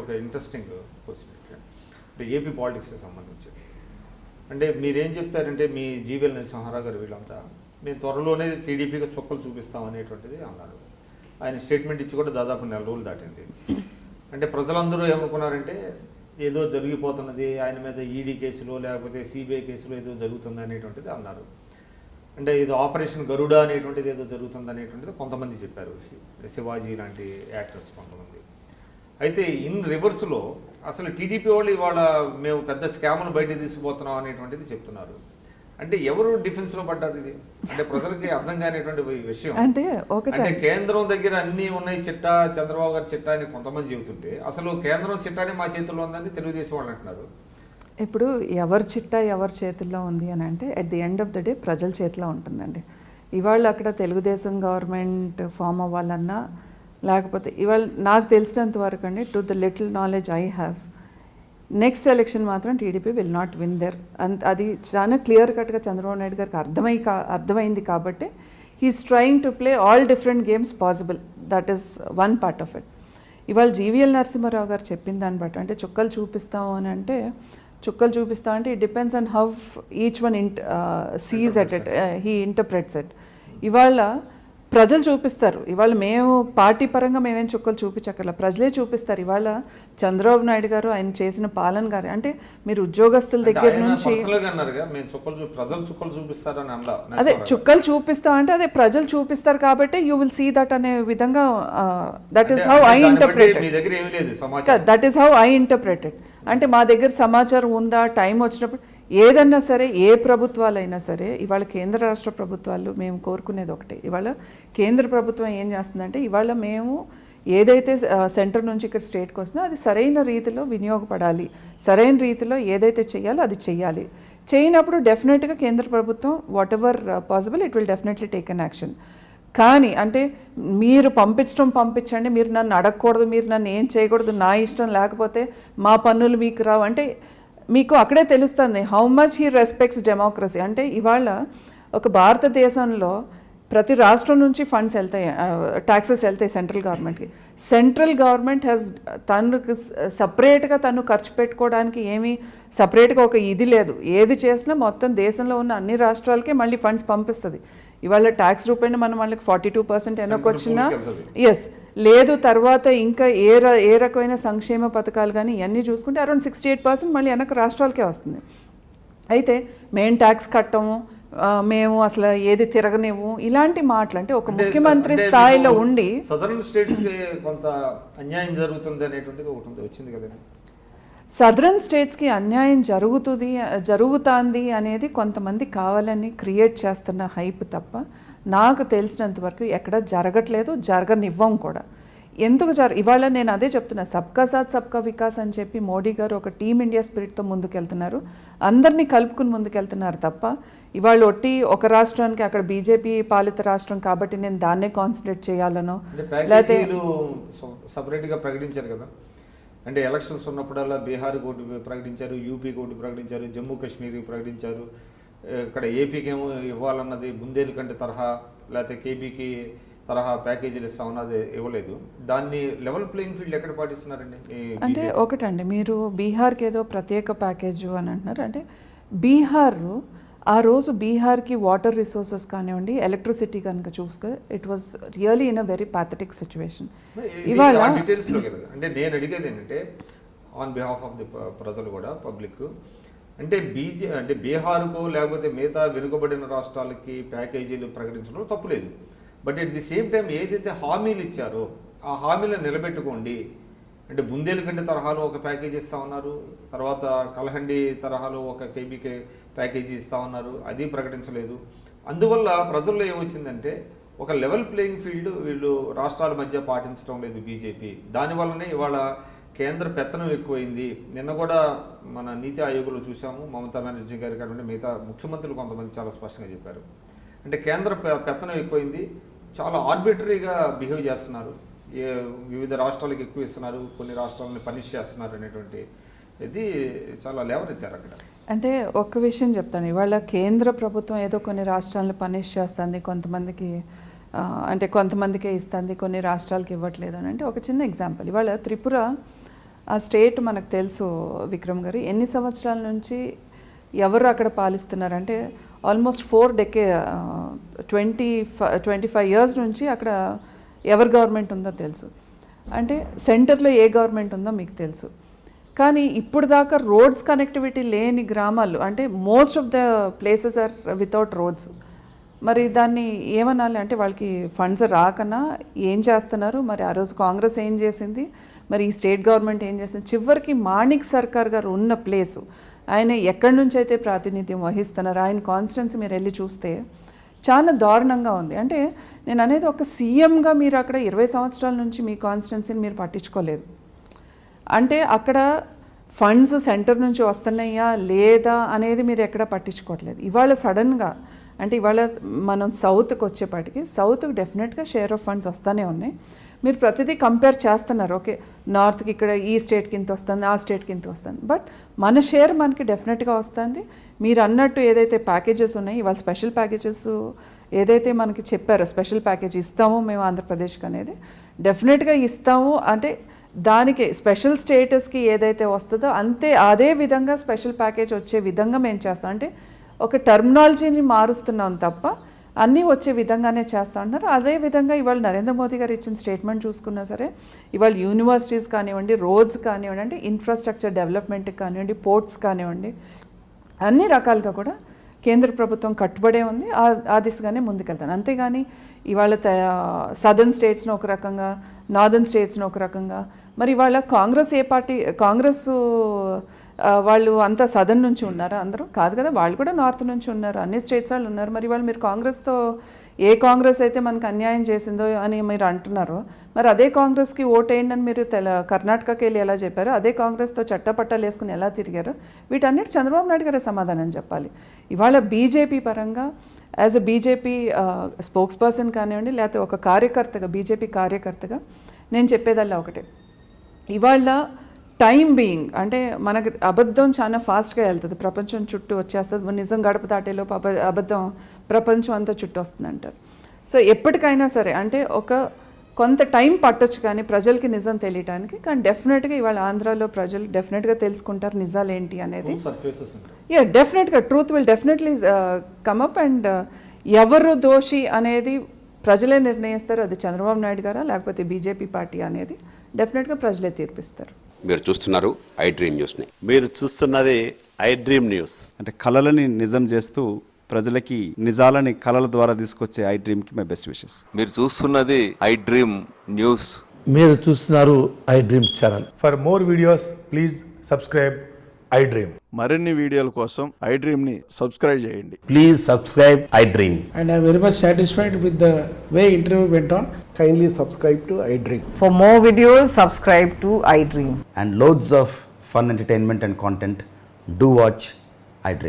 ఒక interesting question అంటే AP పాలిటిక్స్కి సంబంధించి. అంటే మీరేం చెప్తారంటే మీ జీవీఎల్ నరసింహారావు గారు వీళ్ళంతా మేము త్వరలోనే టీడీపీగా చుక్కలు చూపిస్తాం అనేటువంటిది అన్నారు. ఆయన స్టేట్మెంట్ ఇచ్చి కూడా దాదాపు 4 రోజులు దాటింది. అంటే ప్రజలందరూ ఏమనుకున్నారంటే ఏదో జరిగిపోతున్నది, ఆయన మీద ఈడీ కేసులో లేకపోతే సిబిఐ కేసులో ఏదో జరుగుతుంది అనేటువంటిది అన్నారు. అంటే ఇది ఆపరేషన్ గరుడ అనేటువంటిది ఏదో జరుగుతుంది అనేటువంటిది కొంతమంది చెప్పారు, శివాజీ లాంటి యాక్టర్స్ కొంతమంది. అయితే ఇన్ రివర్స్లో అసలు టీడీపీ వాళ్ళు ఇవాళ మేము పెద్ద స్కామ్ను బయటకు తీసుకుపోతున్నాం అనేటువంటిది చెప్తున్నారు. అంటే ఎవరు డిఫెన్స్లో పడ్డారు? ఇది అంటే ప్రజలకి అర్థం కానిటువంటి విషయం. అంటే కేంద్రం దగ్గర అన్నీ ఉన్నాయి, చిట్టా చంద్రబాబు గారి చిట్టా అని కొంతమంది చెబుతుంటే అసలు కేంద్రం చిట్టానే మా చేతుల్లో ఉందని తెలుగుదేశం వాళ్ళు అంటున్నారు. ఇప్పుడు ఎవరి చిట్టా ఎవరి చేతుల్లో ఉంది అని అంటే at the end of the day ప్రజల చేతిలో ఉంటుందండి. ఇవాళ అక్కడ తెలుగుదేశం గవర్నమెంట్ ఫామ్ అవ్వాలన్నా లేకపోతే ఇవాళ నాకు తెలిసినంత వరకు అండి, to the little knowledge I have, next election మాత్రం TDP will not win there. అది చాలా క్లియర్ కట్గా చంద్రబాబు నాయుడు గారికి అర్థమైంది కాబట్టి he's trying to play all different games possible. That is one part of it. ఇవాళ జీవీఎల్ నరసింహారావు గారు చెప్పిన దాన్ని బట్టి అంటే చుక్కలు చూపిస్తాము అని అంటే చుక్కలు చూపిస్తాం అంటే it depends on how each one seize at it, he interprets it. ఇవాళ ప్రజలు చూపిస్తారు. ఇవాళ మేము పార్టీ పరంగా మేమేం చుక్కలు చూపించక్కర్లా, ప్రజలే చూపిస్తారు. ఇవాళ చంద్రబాబు నాయుడు గారు ఆయన చేసిన పాలన గారు అంటే మీరు ఉద్యోగస్తుల దగ్గర నుంచి అదే చుక్కలు చూపిస్తాం అంటే అదే ప్రజలు చూపిస్తారు కాబట్టి యూ విల్ సీ దట్ అనే విధంగా that is how I interpreted. That is how I interpreted. అంటే మా దగ్గర సమాచారం ఉందా, టైం వచ్చినప్పుడు ఏదన్నా సరే, ఏ ప్రభుత్వాలైనా సరే, ఇవాళ కేంద్ర రాష్ట్ర ప్రభుత్వాలు మేము కోరుకునేది ఒకటే. ఇవాళ కేంద్ర ప్రభుత్వం ఏం చేస్తుందంటే ఇవాళ మేము ఏదైతే సెంటర్ నుంచి ఇక్కడ స్టేట్కి వస్తుందో అది సరైన రీతిలో వినియోగపడాలి, సరైన రీతిలో ఏదైతే చేయాలో అది చేయాలి. చేయనప్పుడు డెఫినెట్గా కేంద్ర ప్రభుత్వం what ever possible it will definitely take an action. కానీ అంటే మీరు పంపించండి, మీరు నన్ను అడగకూడదు, మీరు నన్ను ఏం చేయకూడదు, నా ఇష్టం, లేకపోతే మా పన్నులు మీకు రావు అంటే మీకు అక్కడే తెలుస్తుంది how much he respects democracy. అంటే ఇవాళ ఒక భారతదేశంలో ప్రతి రాష్ట్రం నుంచి ఫండ్స్ వెళ్తాయి, ట్యాక్సెస్ వెళ్తాయి సెంట్రల్ గవర్నమెంట్కి. సెంట్రల్ గవర్నమెంట్ హ్యాస్ తనకు సపరేట్గా తను ఖర్చు పెట్టుకోవడానికి ఏమీ సపరేట్గా ఒక ఇది లేదు. ఏది చేసినా మొత్తం దేశంలో ఉన్న అన్ని రాష్ట్రాలకే మళ్ళీ ఫండ్స్ పంపిస్తుంది. ఇవాళ ట్యాక్స్ రూపాయన మనం వాళ్ళకి 42% వెనకొచ్చినా ఎస్ లేదు, తర్వాత ఇంకా ఏ రకమైన సంక్షేమ పథకాలు కానీ ఇవన్నీ చూసుకుంటే అరౌండ్ 68% మళ్ళీ వెనక రాష్ట్రాలకే వస్తుంది. అయితే మేము ట్యాక్స్ కట్టము, మేము అసలు ఏది తిరగనివ్వు, ఇలాంటి మాటలు అంటే ఒక ముఖ్యమంత్రి స్థాయిలో ఉండి సదరన్ స్టేట్స్కి కొంత అన్యాయం జరుగుతుంది అనేటువంటిది ఒకటి వచ్చింది కదండి. సదరన్ స్టేట్స్కి అన్యాయం జరుగుతుంది అనేది కొంతమంది కావాలని క్రియేట్ చేస్తున్న హైప్ తప్ప నాకు తెలిసినంత వరకు ఎక్కడ జరగట్లేదు, జరగనివ్వం కూడా. ఎందుకు ఇవాళ నేను అదే చెప్తున్నా, సబ్కా సాత్ సబ్కా వికాస్ అని చెప్పి మోడీ గారు ఒక టీమ్ ఇండియా స్పిరిట్తో ముందుకెళ్తున్నారు, అందరినీ కలుపుకుని ముందుకెళ్తున్నారు తప్ప ఇవాళ ఒక రాష్ట్రానికి అక్కడ బీజేపీ పాలిత రాష్ట్రం కాబట్టి నేను దాన్నే కాన్సన్ట్రేట్ చేయాలనో లేకపోతే సపరేట్గా ప్రకటించారు కదా. అంటే ఎలక్షన్స్ ఉన్నప్పుడల్లా బీహార్ కోటి ప్రకటించారు, యూపీ కోటి ప్రకటించారు, జమ్మూ కాశ్మీర్ ప్రకటించారు. ఇక్కడ ఏపీకి ఏమో ఇవ్వాలన్నది బుందేలు తరహా లేకపోతే కేబీకి తరహా ప్యాకేజీలు ఇస్తామన్నది ఇవ్వలేదు. దాన్ని లెవెల్ ప్లేయింగ్ ఫీల్డ్ ఎక్కడ పాటిస్తున్నారండి? అంటే ఒకటండి, మీరు బీహార్కి ఏదో ప్రత్యేక ప్యాకేజ్ అని అంటున్నారు. అంటే బీహార్ ఆ రోజు బీహార్కి వాటర్ రిసోర్సెస్ కానివ్వండి, ఎలక్ట్రిసిటీ కనుక చూస్తే it was really in a very pathetic situation. ఇవాళ డీటెయిల్స్లో అంటే నేను అడిగేది ఏంటంటే ఆన్ బిహాఫ్ ఆఫ్ ది ప్రజలు కూడా పబ్లిక్ అంటే బీహార్కు లేకపోతే మిగతా వెనుకబడిన రాష్ట్రాలకి ప్యాకేజీలు ప్రకటించడం తప్పులేదు. But at the same time ఏదైతే హామీలు ఇచ్చారో ఆ హామీలను నిలబెట్టుకోండి. అంటే బుందేలు తరహాలో ఒక ప్యాకేజీ ఇస్తా ఉన్నారు, తర్వాత కలహండి తరహాలో ఒక కేబీకే ప్యాకేజీ ఇస్తా ఉన్నారు, అది ప్రకటించలేదు. అందువల్ల ప్రజల్లో ఏమొచ్చిందంటే ఒక లెవెల్ ప్లేయింగ్ ఫీల్డ్ వీళ్ళు రాష్ట్రాల మధ్య పాటించడం లేదు బీజేపీ. దానివల్లనే ఇవాళ కేంద్ర పెత్తనం ఎక్కువైంది. నిన్న కూడా మన నీతి ఆయోగ్లో చూసాము, మమతా బెనర్జీ గారి కాకుండా మిగతా ముఖ్యమంత్రులు కొంతమంది చాలా స్పష్టంగా చెప్పారు. అంటే కేంద్ర పెత్తనం ఎక్కువైంది, చాలా ఆర్బిటరీగా బిహేవ్ చేస్తున్నారు, వివిధ రాష్ట్రాలకు ఎక్కువ ఇస్తున్నారు, కొన్ని రాష్ట్రాలని పనిష్ చేస్తున్నారు అనేటువంటి ఇది చాలా లేవనెత్తారు అక్కడ. అంటే ఒక్క విషయం చెప్తాను, ఇవాళ కేంద్ర ప్రభుత్వం ఏదో కొన్ని రాష్ట్రాలను పనిష్ చేస్తుంది, కొంతమందికే ఇస్తుంది, కొన్ని రాష్ట్రాలకు ఇవ్వట్లేదు అని. అంటే ఒక చిన్న ఎగ్జాంపుల్, ఇవాళ త్రిపుర ఆ స్టేట్ మనకు తెలుసు విక్రమ్ గారు, ఎన్ని సంవత్సరాల నుంచి ఎవరు అక్కడ పాలిస్తున్నారంటే ఆల్మోస్ట్ 25 ఇయర్స్ నుంచి అక్కడ ఎవరి గవర్నమెంట్ ఉందో తెలుసు. అంటే సెంటర్లో ఏ గవర్నమెంట్ ఉందో మీకు తెలుసు. కానీ ఇప్పుడు దాకా రోడ్స్ కనెక్టివిటీ లేని గ్రామాలు, అంటే most of the places are without roads. మరి దాన్ని ఏమనాలి అంటే వాళ్ళకి ఫండ్స్ రాకనా ఏం చేస్తున్నారు? మరి ఆ రోజు కాంగ్రెస్ ఏం చేసింది, మరి ఈ స్టేట్ గవర్నమెంట్ ఏం చేసింది? చివరికి మాణిక్ సర్కార్ గారు ఉన్న ప్లేసు, ఆయన ఎక్కడి నుంచి అయితే ప్రాతినిధ్యం వహిస్తున్నారు, ఆయన కాన్స్టిట్యున్సీ మీరు వెళ్ళి చూస్తే చాలా దారుణంగా ఉంది. అంటే నేను అనేది ఒక సీఎంగా మీరు అక్కడ 20 సంవత్సరాల నుంచి మీ కాన్స్టిట్యున్సీని మీరు పట్టించుకోలేదు. అంటే అక్కడ ఫండ్స్ సెంటర్ నుంచి వస్తున్నాయా లేదా అనేది మీరు ఎక్కడ పట్టించుకోవట్లేదు. ఇవాళ సడన్గా అంటే ఇవాళ మనం సౌత్కి వచ్చేపాటికి సౌత్కి డెఫినెట్గా షేర్ ఆఫ్ ఫండ్స్ వస్తూనే ఉన్నాయి. మీరు ప్రతిదీ కంపేర్ చేస్తున్నారు. ఓకే, నార్త్కి ఇక్కడ ఈ స్టేట్కి ఇంత వస్తుంది, ఆ స్టేట్కి ఇంత వస్తుంది, బట్ మన షేర్ మనకి డెఫినెట్గా వస్తుంది. మీరు అన్నట్టు ఏదైతే ప్యాకేజెస్ ఉన్నాయి, ఇవాళ స్పెషల్ ప్యాకేజెస్ ఏదైతే మనకి చెప్పారో, స్పెషల్ ప్యాకేజ్ ఇస్తాము మేము ఆంధ్రప్రదేశ్కి అనేది డెఫినెట్గా ఇస్తాము. అంటే దానికి స్పెషల్ స్టేటస్కి ఏదైతే వస్తుందో అదే విధంగా స్పెషల్ ప్యాకేజ్ వచ్చే విధంగా మేము చేస్తాం. అంటే ఒక టర్మినాలజీని మారుస్తున్నాం తప్ప అన్నీ వచ్చే విధంగానే చేస్తూ ఉన్నారు. అదేవిధంగా ఇవాళ నరేంద్ర మోదీ గారు ఇచ్చిన స్టేట్మెంట్ చూసుకున్నా సరే, ఇవాళ యూనివర్సిటీస్ కానివ్వండి, రోడ్స్ కానివ్వండి, అంటే ఇన్ఫ్రాస్ట్రక్చర్ డెవలప్మెంట్కి కానివ్వండి, పోర్ట్స్ కానివ్వండి, అన్ని రకాలుగా కూడా కేంద్ర ప్రభుత్వం కట్టుబడే ఉంది. ఆ దిశగానే ముందుకెళ్తాను. అంతేగాని ఇవాళ సదర్న్ స్టేట్స్ను ఒక రకంగా, నార్దర్న్ స్టేట్స్ను ఒక రకంగా, మరి ఇవాళ కాంగ్రెస్ ఏ పార్టీ, కాంగ్రెస్ వాళ్ళు అంతా సదర్న్ నుంచి ఉన్నారా? అందరూ కాదు కదా, వాళ్ళు కూడా నార్త్ నుంచి ఉన్నారు, అన్ని స్టేట్స్ వాళ్ళు ఉన్నారు. మరి వాళ్ళు మీరు కాంగ్రెస్తో ఏ కాంగ్రెస్ అయితే మనకు అన్యాయం చేసిందో అని మీరు అంటున్నారు, మరి అదే కాంగ్రెస్కి ఓటేయండి అని మీరు కర్ణాటకకి వెళ్ళి ఎలా చెప్పారు, అదే కాంగ్రెస్తో చట్టపట్టాలు వేసుకుని ఎలా తిరిగారు, వీటన్నిటి చంద్రబాబు నాయుడు గారే సమాధానం చెప్పాలి. ఇవాళ బీజేపీ పరంగా as a BJP spokes person కానివ్వండి, లేకపోతే ఒక కార్యకర్తగా, బీజేపీ కార్యకర్తగా నేను చెప్పేదల్లా ఒకటే, ఇవాళ టైం బీయింగ్ అంటే మనకు అబద్ధం చాలా ఫాస్ట్గా వెళ్తుంది, ప్రపంచం చుట్టూ వచ్చేస్తుంది. నిజం గడప దాటేలోపు అబద్ధం ప్రపంచం అంతా చుట్టూ వస్తుంది అంటారు. సో ఎప్పటికైనా సరే అంటే కొంత టైం పట్టొచ్చు కానీ ప్రజలకి నిజం తెలియటానికి. కానీ డెఫినెట్గా ఇవాళ ఆంధ్రాలో ప్రజలు డెఫినెట్గా తెలుసుకుంటారు నిజాలు ఏంటి అనేది. డెఫినెట్గా truth will definitely come up. And ఎవరు దోషి అనేది ప్రజలే నిర్ణయిస్తారు. అది చంద్రబాబు నాయుడు గారా లేకపోతే బీజేపీ పార్టీ అనేది డెఫినెట్గా ప్రజలే తీర్పిస్తారు. మీరు చూస్తున్నారు ఐ డ్రీమ్ న్యూస్ని. మీరు చూస్తున్నది ఐ డ్రీమ్ న్యూస్. అంటే కళలని నిజం చేస్తూ ప్రజలకి నిజాలని కళల ద్వారా తీసుకొచ్చే ఐ డ్రీమ్కి మై బెస్ట్ విషెస్. మీరు చూస్తున్నది ఐ డ్రీమ్ న్యూస్. మీరు చూస్తున్నారు I dream channel. For more videos, please subscribe I Dream. మరిన్ని వీడియోల కోసం ఐ డ్రీమ్ని సబ్స్క్రైబ్ చేయండి. Please subscribe I dream. And I'm very much satisfied with the way interview went on. Kindly subscribe to I Dream. For more videos, subscribe to iDream. And loads of fun entertainment and content. Do watch iDream.